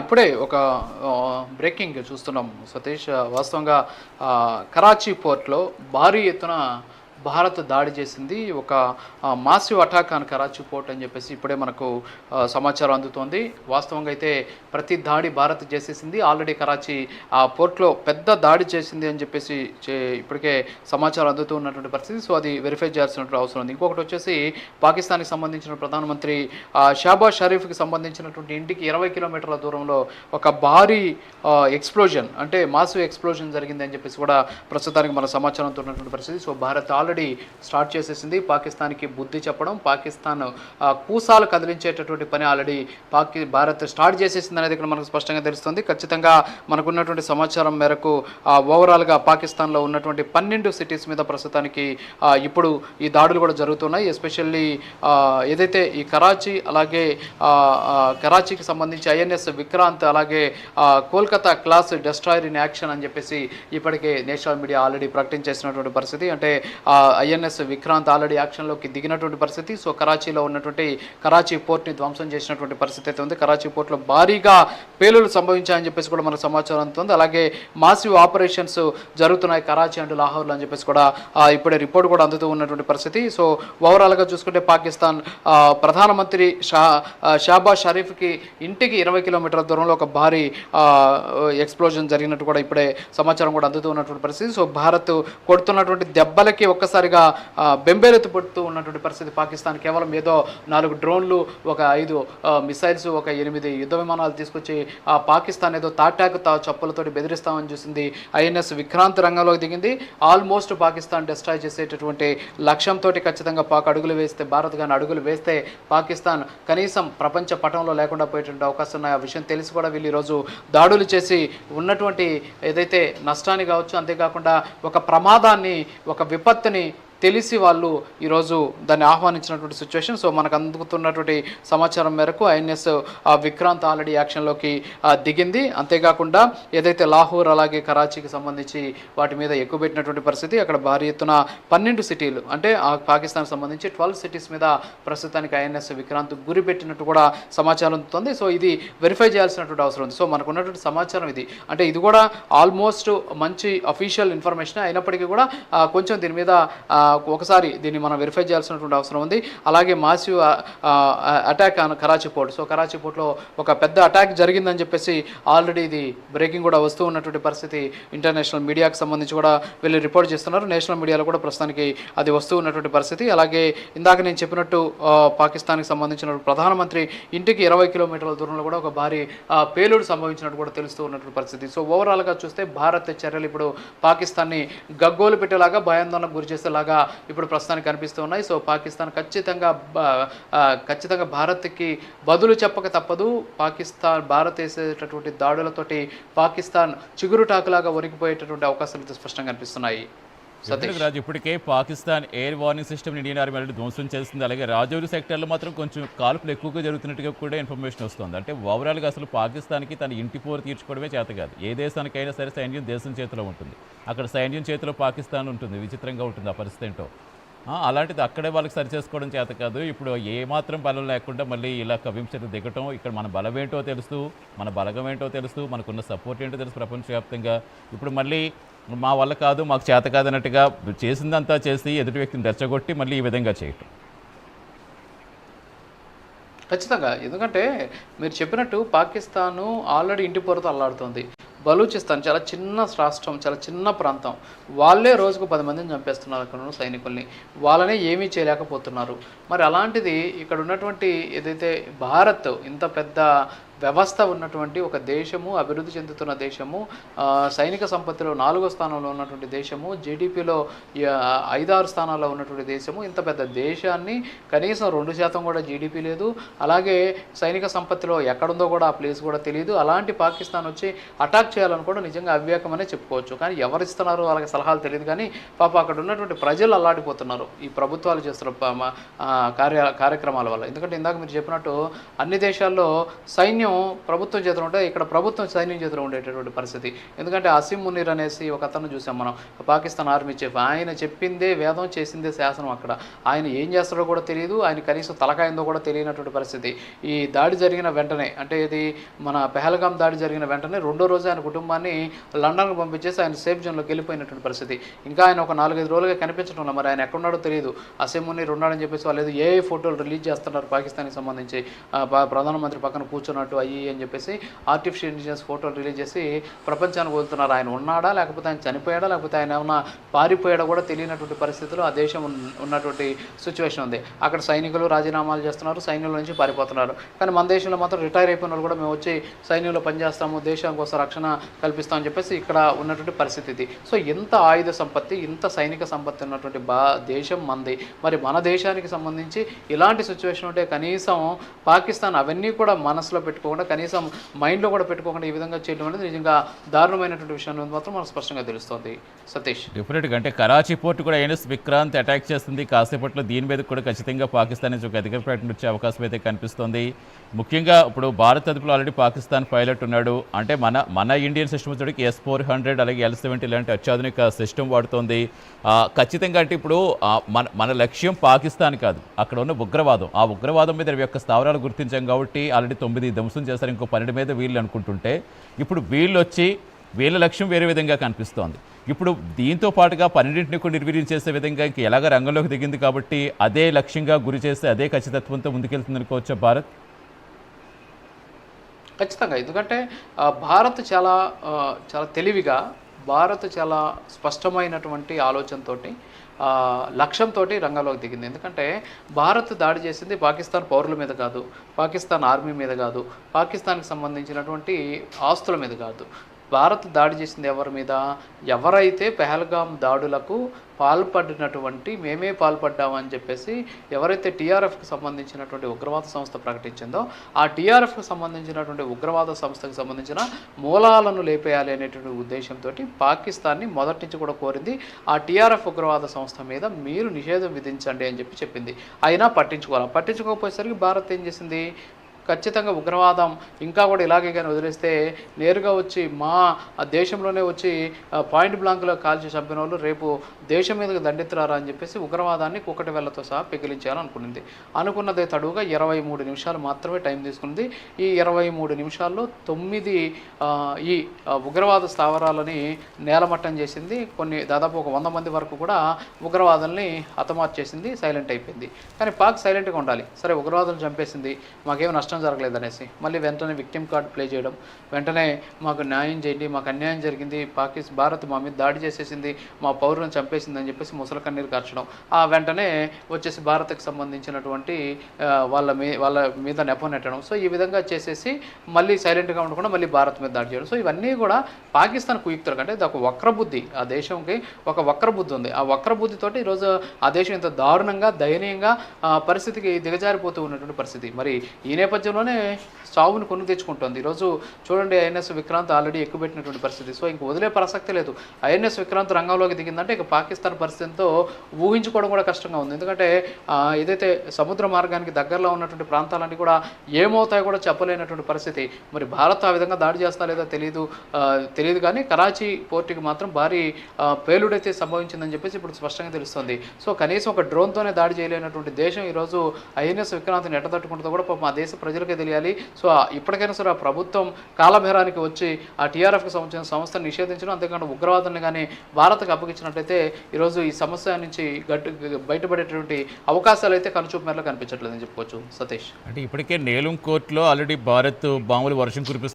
ఇప్పుడే ఒక బ్రేకింగ్ చూస్తున్నాం సతీష్. వాస్తవంగా కరాచీ పోర్ట్‌లో భారీ ఎత్తున భారత్ దాడి చేసింది. ఒక massive attack on Karachi port అని చెప్పేసి ఇప్పుడే మనకు సమాచారం అందుతోంది. వాస్తవంగా అయితే ప్రతి దాడి భారత్ చేసేసింది. ఆల్రెడీ కరాచీ పోర్ట్‌లో పెద్ద దాడి చేసింది అని చెప్పేసి ఇప్పటికే సమాచారం అందుతూ ఉన్నటువంటి పరిస్థితి. సో అది వెరిఫై చేయాల్సినటువంటి అవసరం ఉంది. ఇంకొకటి వచ్చేసి పాకిస్తాన్‌కి సంబంధించిన ప్రధానమంత్రి షాబాజ్ షరీఫ్‌కి సంబంధించినటువంటి ఇంటికి 20 కిలోమీటర్ల దూరంలో ఒక భారీ ఎక్స్‌ప్లోజన్ అంటే మాసివ్ ఎక్స్‌ప్లోజన్ జరిగింది అని చెప్పేసి కూడా ప్రస్తుతానికి మన సమాచారంతో ఉన్నటువంటి పరిస్థితి. సో భారత్ ఆల్రెడీ స్టార్ట్ చేసేసింది. పాకిస్తాన్కి బుద్ధి చెప్పడం, పాకిస్తాన్ కూసాలు కదిలించేటటువంటి పని ఆల్రెడీ భారత్ స్టార్ట్ చేసేసింది అనేది ఇక్కడ మనకు స్పష్టంగా తెలుస్తుంది. ఖచ్చితంగా మనకున్నటువంటి సమాచారం మేరకు ఓవరాల్గా పాకిస్తాన్లో ఉన్నటువంటి 12 సిటీస్ మీద ప్రస్తుతానికి ఇప్పుడు ఈ దాడులు కూడా జరుగుతున్నాయి. ఎస్పెషల్లీ ఏదైతే ఈ కరాచీ అలాగే కరాచీకి సంబంధించి ఐఎన్ఎస్ విక్రాంత్ అలాగే Kolkata class destroyer in action అని చెప్పేసి ఇప్పటికే నేషనల్ మీడియా ఆల్రెడీ ప్రకటించేసినటువంటి పరిస్థితి. అంటే ఐఎన్ఎస్ విక్రాంత్ ఆల్రెడీ యాక్షన్లోకి దిగినటువంటి పరిస్థితి. సో కరాచీలో ఉన్నటువంటి కరాచీ పోర్ట్ని ధ్వంసం చేసినటువంటి పరిస్థితి అయితే ఉంది. కరాచీ పోర్ట్లో భారీగా పేలులు సంభవించాయని చెప్పేసి కూడా మనకు సమాచారం అందుతుంది. అలాగే మాసివ్ ఆపరేషన్స్ జరుగుతున్నాయి కరాచీ అండ్ లాహోర్లో అని చెప్పేసి కూడా ఇప్పుడే రిపోర్ట్ కూడా అందుతూ ఉన్నటువంటి పరిస్థితి. సో ఓవరాల్గా చూసుకుంటే పాకిస్తాన్ ప్రధానమంత్రి షాబాజ్ షరీఫ్కి ఇంటికి 20 కిలోమీటర్ల దూరంలో ఒక భారీ ఎక్స్ప్లోజన్ జరిగినట్టు కూడా ఇప్పుడే సమాచారం కూడా అందుతూ ఉన్నటువంటి పరిస్థితి. సో భారత్ కొడుతున్నటువంటి దెబ్బలకి ఒక్కసారిగా బెంబేలెత్తు పడుతూ ఉన్నటువంటి పరిస్థితి. పాకిస్తాన్ కేవలం ఏదో 4 డ్రోన్లు, ఒక 5 మిసైల్స్, ఒక 8 యుద్ధ విమానాలు తీసుకొచ్చి పాకిస్తాన్ ఏదో తాటాకు చప్పులతోటి బెదిరిస్తామని చూసింది. ఐఎన్ఎస్ విక్రాంత్ రంగంలోకి దిగింది. ఆల్మోస్ట్ పాకిస్తాన్ డిస్ట్రాయ్ చేసేటటువంటి లక్ష్యంతో ఖచ్చితంగా అడుగులు వేస్తే, భారత్ కానీ అడుగులు వేస్తే పాకిస్తాన్ కనీసం ప్రపంచ పటంలో లేకుండా పోయేటువంటి అవకాశం ఉన్నాయి. ఆ విషయం తెలిసి కూడా వీళ్ళు ఈరోజు దాడులు చేసి ఉన్నటువంటి ఏదైతే నష్టాన్ని కావచ్చు, అంతేకాకుండా ఒక ప్రమాదాన్ని, ఒక విపత్తుని తెలిసి వాళ్ళు ఈరోజు దాన్ని ఆహ్వానించినటువంటి సిచ్యువేషన్. సో మనకు అందుకుతున్నటువంటి సమాచారం మేరకు ఐఎన్ఎస్ విక్రాంత్ ఆల్రెడీ యాక్షన్లోకి దిగింది. అంతేకాకుండా ఏదైతే లాహోర్ అలాగే కరాచీకి సంబంధించి వాటి మీద ఎక్కువ పెట్టినటువంటి పరిస్థితి. అక్కడ భారీ ఎత్తున 12 సిటీలు అంటే పాకిస్తాన్కి సంబంధించి 12 సిటీస్ మీద ప్రస్తుతానికి ఐఎన్ఎస్ విక్రాంత్ గురి పెట్టినట్టు కూడా సమాచారం ఉంటుంది. సో ఇది వెరిఫై చేయాల్సినటువంటి అవసరం ఉంది. సో మనకు ఉన్నటువంటి సమాచారం ఇది. అంటే ఇది కూడా ఆల్మోస్ట్ మంచి అఫీషియల్ ఇన్ఫర్మేషన్ అయినప్పటికీ కూడా కొంచెం దీని మీద ఒకసారి దీన్ని మనం వెరిఫై చేయాల్సినటువంటి అవసరం ఉంది. అలాగే massive attack on Karachi port. So Karachi పోర్ట్లో ఒక పెద్ద అటాక్ జరిగిందని చెప్పేసి ఆల్రెడీ ఇది బ్రేకింగ్ కూడా వస్తూ ఉన్నటువంటి పరిస్థితి. ఇంటర్నేషనల్ మీడియాకి సంబంధించి కూడా వీళ్ళు రిపోర్ట్ చేస్తున్నారు. నేషనల్ మీడియాలో కూడా ప్రస్తుతానికి అది వస్తూ ఉన్నటువంటి పరిస్థితి. అలాగే ఇందాక నేను చెప్పినట్టు పాకిస్తాన్కి సంబంధించిన ప్రధానమంత్రి ఇంటికి 20 కిలోమీటర్ల దూరంలో కూడా ఒక భారీ పేలుడు సంభవించినట్టు కూడా తెలుస్తూ ఉన్నటువంటి పరిస్థితి. సో ఓవరాల్గా చూస్తే భారత్ చర్యలు ఇప్పుడు పాకిస్తాన్ని గగ్గోలు పెట్టేలాగా, భయాందోళనకు గురి చేసేలాగా ఇప్పుడు ప్రస్తుతానికి కనిపిస్తూ ఉన్నాయి. సో పాకిస్తాన్ ఖచ్చితంగా భారత్కి బదులు చెప్పక తప్పదు. భారత్ వేసేటటువంటి దాడులతోటి పాకిస్తాన్ చిగురుటాకులాగా వణికిపోయేటటువంటి అవకాశాలు స్పష్టంగా కనిపిస్తున్నాయి. రాజు ఇప్పటికే Pakistan air warning system Indian army already ధ్వంసం చేస్తుంది. అలాగే రాజౌరి సెక్టర్లో మాత్రం కొంచెం కాల్పులు ఎక్కువగా జరుగుతున్నట్టుగా కూడా ఇన్ఫర్మేషన్ వస్తుంది. అంటే ఓవరాల్గా అసలు పాకిస్తాన్కి తన ఇంటి పోరు తీర్చుకోవడమే చేత కాదు. ఏ దేశానికైనా సరే సైన్యం దేశం చేతిలో ఉంటుంది. అక్కడ సైన్యం చేతిలో పాకిస్తాన్ ఉంటుంది. విచిత్రంగా ఉంటుంది ఆ పరిస్థితి ఏంటో. అలాంటిది అక్కడే వాళ్ళకి సరి చేసుకోవడం చేత కాదు. ఇప్పుడు ఏమాత్రం బలం లేకుండా మళ్ళీ ఇలా కవించడం దిగటం, ఇక్కడ మన బలం ఏంటో తెలుస్తూ, మన బలగం ఏంటో తెలుస్తూ, మనకున్న సపోర్ట్ ఏంటో తెలుసు ప్రపంచవ్యాప్తంగా. ఇప్పుడు మళ్ళీ మా వల్ల కాదు, మాకు చేత కాదు అన్నట్టుగా చేసిందంతా చేసి ఎదుటి వ్యక్తిని రెచ్చగొట్టి మళ్ళీ ఈ విధంగా చేయటం ఖచ్చితంగా. ఎందుకంటే మీరు చెప్పినట్టు పాకిస్తాను ఆల్రెడీ ఇంటి పొరతో అల్లాడుతుంది. బలూచిస్తాన్ చాలా చిన్న రాష్ట్రం, చాలా చిన్న ప్రాంతం. వాళ్ళే రోజుకు 10 మందిని చంపేస్తున్నారు అక్కడ ఉన్న సైనికుల్ని. వాళ్ళనే ఏమీ చేయలేకపోతున్నారు. మరి అలాంటిది ఇక్కడ ఉన్నటువంటి ఏదైతే భారత్ ఇంత పెద్ద వ్యవస్థ ఉన్నటువంటి ఒక దేశము, అభివృద్ధి చెందుతున్న దేశము, సైనిక సంపత్తిలో 4వ స్థానంలో ఉన్నటువంటి దేశము, జీడిపిలో 5-6 స్థానాల్లో ఉన్నటువంటి దేశము, ఇంత పెద్ద దేశాన్ని కనీసం 2% కూడా జీడిపి లేదు. అలాగే సైనిక సంపత్తిలో ఎక్కడుందో కూడా ఆ ప్లేస్ కూడా తెలియదు. అలాంటి పాకిస్తాన్ వచ్చి అటాక్ చేయాలనుకోవడం నిజంగా అవివేకమనే చెప్పుకోవచ్చు. కానీ ఎవరిస్తున్నారు వాళ్ళకి సలహాలు తెలియదు. కానీ పాప అక్కడ ఉన్నటువంటి ప్రజలు అల్లాడిపోతున్నారు ఈ ప్రభుత్వాలు చేస్తున్న కార్యక్రమాల వల్ల. ఎందుకంటే ఇందాక మీరు చెప్పినట్టు అన్ని దేశాల్లో సైన్యం సైన్యం ప్రభుత్వం చేతిలో ఉంటే ఇక్కడ ప్రభుత్వం సైన్యం చేతిలో ఉండేటటువంటి పరిస్థితి. ఎందుకంటే అసీం మునీర్ అనేసి ఒక అతను చూసాం మనం, పాకిస్తాన్ ఆర్మీ చీఫ్. ఆయన చెప్పిందే వేదం, చేసిందే శాసనం. అక్కడ ఆయన ఏం చేస్తాడో కూడా తెలియదు, ఆయన కనీసం తలకాయిందో కూడా తెలియనటువంటి పరిస్థితి. ఈ దాడి జరిగిన వెంటనే, అంటే ఇది మన పెహల్గాం దాడి జరిగిన వెంటనే రెండో రోజు ఆయన కుటుంబాన్ని లండన్కి పంపించేసి ఆయన సేఫ్ జోన్లోకి వెళ్ళిపోయినటువంటి పరిస్థితి. ఇంకా ఆయన ఒక 4-5 రోజులుగా కనిపించడం, మరి ఆయన ఎక్కడున్నాడో తెలియదు. అసీం మునీర్ ఉన్నాడని చెప్పేసి వాళ్ళు ఏ ఫోటోలు రిలీజ్ చేస్తున్నారు పాకిస్తాన్కి సంబంధించి, ప్రధానమంత్రి పక్కన కూర్చున్నట్టు అయ్యి అని చెప్పేసి ఆర్టిఫిషియల్ ఇంటెలిజెన్స్ ఫోటోలు రిలీజ్ చేసి ప్రపంచానికి వదులుతున్నారు. ఆయన ఉన్నాడా, లేకపోతే ఆయన చనిపోయాడా, లేకపోతే ఆయన ఏమన్నా పారిపోయాడా కూడా తెలియనటువంటి పరిస్థితుల్లో ఆ దేశం ఉన్నటువంటి సిచ్యువేషన్ ఉంది. అక్కడ సైనికులు రాజీనామాలు చేస్తున్నారు, సైన్యంలో నుంచి పారిపోతున్నారు. కానీ మన దేశంలో మాత్రం రిటైర్ అయిపోయిన వాళ్ళు కూడా మేము వచ్చి సైన్యంలో పనిచేస్తాము, దేశం కోసం రక్షణ కల్పిస్తామని చెప్పేసి ఇక్కడ ఉన్నటువంటి పరిస్థితి ఇది. సో ఇంత ఆయుధ సంపత్తి, ఇంత సైనిక సంపత్తి ఉన్నటువంటి దేశం మంది. మరి మన దేశానికి సంబంధించి ఇలాంటి సిచ్యువేషన్ ఉంటే కనీసం పాకిస్తాన్ అవన్నీ కూడా మనసులో పెట్టుకోకుండా, కనీసం మైండ్లో కూడా పెట్టుకోకుండా ఈ విధంగా చేయడం అనేది నిజంగా దారుణమైనటువంటి విషయం మాత్రం మనకు స్పష్టంగా తెలుస్తుంది. సతీష్, డెఫినెట్గా అంటే కరాచీ పోర్ట్ కూడా ఐఎన్ఎస్ విక్రాంత్ అటాక్ చేస్తుంది. కాసేపట్లో దీని మీద కూడా ఖచ్చితంగా పాకిస్తాన్ నుంచి ఒక అధికార ప్రకటన వచ్చే అవకాశం అయితే కనిపిస్తుంది. ముఖ్యంగా ఇప్పుడు భారత్ అదుపులో ఆల్రెడీ పాకిస్తాన్ పైలట్ ఉన్నాడు. అంటే మన ఇండియన్ సిస్టమ్ వచ్చేటికి S-400 అలాగే L-70 లాంటి అత్యాధునిక సిస్టమ్ వాడుతోంది. ఖచ్చితంగా అంటే ఇప్పుడు మన లక్ష్యం పాకిస్తాన్ కాదు, అక్కడ ఉన్న ఉగ్రవాదం. ఆ ఉగ్రవాదం మీద యొక్క స్థావరాలు గుర్తించాం కాబట్టి ఆల్రెడీ 9 ధ్వంసం చేశారు, ఇంకో 12 మీద వీళ్ళు అనుకుంటుంటే ఇప్పుడు వీళ్ళు వచ్చి వీళ్ళ లక్ష్యం వేరే విధంగా కనిపిస్తోంది. ఇప్పుడు దీంతో పాటుగా 12ని కూడా నిర్వీర్యం చేసే విధంగా ఇంక ఎలాగ రంగంలోకి దిగింది కాబట్టి అదే లక్ష్యంగా గురి చేస్తే అదే ఖచ్చితత్వంతో ముందుకెళ్తుంది అనుకోవచ్చా భారత్? ఖచ్చితంగా. ఎందుకంటే భారత్ చాలా తెలివిగా, భారత్ చాలా స్పష్టమైనటువంటి ఆలోచనతోటి, లక్ష్యంతో రంగంలోకి దిగింది. ఎందుకంటే భారత్ దాడి చేసింది పాకిస్తాన్ పౌరుల మీద కాదు, పాకిస్తాన్ ఆర్మీ మీద కాదు, పాకిస్తాన్కి సంబంధించినటువంటి ఆస్తుల మీద కాదు. భారత్ దాడి చేసింది ఎవరి మీద? ఎవరైతే పెహల్గాం దాడులకు పాల్పడినటువంటి, మేమే పాల్పడ్డామని చెప్పేసి ఎవరైతే టీఆర్ఎఫ్కి సంబంధించినటువంటి ఉగ్రవాద సంస్థ ప్రకటించిందో ఆ టీఆర్ఎఫ్కి సంబంధించినటువంటి ఉగ్రవాద సంస్థకు సంబంధించిన మూలాలను లేపేయాలి అనేటువంటి ఉద్దేశంతో పాకిస్తాన్ని మొదటి నుంచి కూడా కోరింది. ఆ టీఆర్ఎఫ్ ఉగ్రవాద సంస్థ మీద మీరు నిషేధం విధించండి అని చెప్పి అయినా పట్టించుకోకపోయేసరికి భారత్ ఏం చేసింది? ఖచ్చితంగా ఉగ్రవాదం ఇంకా కూడా ఇలాగే కానీ వదిలేస్తే నేరుగా వచ్చి మా దేశంలోనే వచ్చి పాయింట్ బ్లాంక్లో కాల్చి చంపిన వాళ్ళు రేపు దేశం మీదకి దండెత్తురారా అని చెప్పేసి ఉగ్రవాదాన్ని కుక్కటి వేళ్లతో సహా పెకిలించాలనుకున్నది. అనుకున్నదే తడువుగా 23 నిమిషాలు మాత్రమే టైం తీసుకుంది. ఈ 23 నిమిషాల్లో 9 ఈ ఉగ్రవాద స్థావరాలని నేలమట్టం చేసింది. దాదాపు ఒక 100 మంది వరకు కూడా ఉగ్రవాదుల్ని హతమార్చేసింది, సైలెంట్ అయిపోయింది. కానీ పాక్ సైలెంట్గా ఉండాలి. సరే, ఉగ్రవాదులు చంపేసింది, మాకేం నష్టం జరగలేదనేసి మళ్ళీ వెంటనే విక్టిమ్ కార్డ్ ప్లే చేయడం, వెంటనే మాకు న్యాయం చేయండి, మాకు అన్యాయం జరిగింది, భారత్ మా మీద దాడి చేసేసింది, మా పౌరులను చంపేసింది అని చెప్పేసి ముసలి కన్నీరు కార్చడం, ఆ వెంటనే వచ్చేసి భారత్కి సంబంధించినటువంటి వాళ్ళ మీద నెపం నెట్టడం. సో ఈ విధంగా చేసేసి మళ్ళీ సైలెంట్గా ఉండకుండా మళ్ళీ భారత్ మీద దాడి చేయడం. సో ఇవన్నీ కూడా పాకిస్తాన్ కుయుక్తులు. అంటే ఇది ఒక వక్రబుద్ధి, ఆ దేశంకి ఒక వక్రబుద్ధి ఉంది. ఆ వక్రబుద్ధితోటి ఈరోజు ఆ దేశం ఇంత దారుణంగా, దయనీయంగా పరిస్థితికి దిగజారిపోతూ ఉన్నటువంటి పరిస్థితి. మరి ఈ నేపథ్యంలోనే చావును కొని తెచ్చుకుంటుంది. ఈరోజు చూడండి, ఐఎన్ఎస్ విక్రాంత్ ఆల్రెడీ ఎక్కుపెట్టినటువంటి పరిస్థితి. సో ఇంక వదిలే ప్రసక్తి లేదు. ఐఎన్ఎస్ విక్రాంత్ రంగంలోకి దిగిందంటే ఇక పాకిస్తాన్ పరిస్థితితో ఊహించుకోవడం కూడా కష్టంగా ఉంది. ఎందుకంటే ఏదైతే సముద్ర మార్గానికి దగ్గరలో ఉన్నటువంటి ప్రాంతాలన్నీ కూడా ఏమవుతాయో కూడా చెప్పలేనటువంటి పరిస్థితి. మరి భారత్ ఆ విధంగా దాడి చేస్తా లేదో తెలియదు కానీ కరాచీ పోర్టుకి మాత్రం భారీ పేలుడైతే సంభవించిందని చెప్పేసి ఇప్పుడు స్పష్టంగా తెలుస్తుంది. సో కనీసం ఒక డ్రోన్తోనే దాడి చేయలేనటువంటి దేశం ఈరోజు ఐఎన్ఎస్ విక్రాంత్ని ఎట్టదట్టుకుంటుందో కూడా పాపం ఆ దేశ ప్రజలకే తెలియాలి. సో ఇప్పటికైనా సరే ఆ ప్రభుత్వం కాలభేరానికి వచ్చి ఆ టీఆర్ఎఫ్కి సంబంధించిన సంస్థను నిషేధించడం, అంతేకాకుండా ఉగ్రవాదాన్ని కానీ భారత్కి అప్పగించినట్లయితే ఈరోజు ఈ సమస్య నుంచి బయటపడేటువంటి అవకాశాలు అయితే కనుచూపు మేరలో కనిపించట్లేదని చెప్పుకోవచ్చు. సతీష్, అంటే ఇప్పటికే నేలం కోర్టులో ఆల్రెడీ భారత్ బాంబులు వర్షం కురిపిస్తుంది.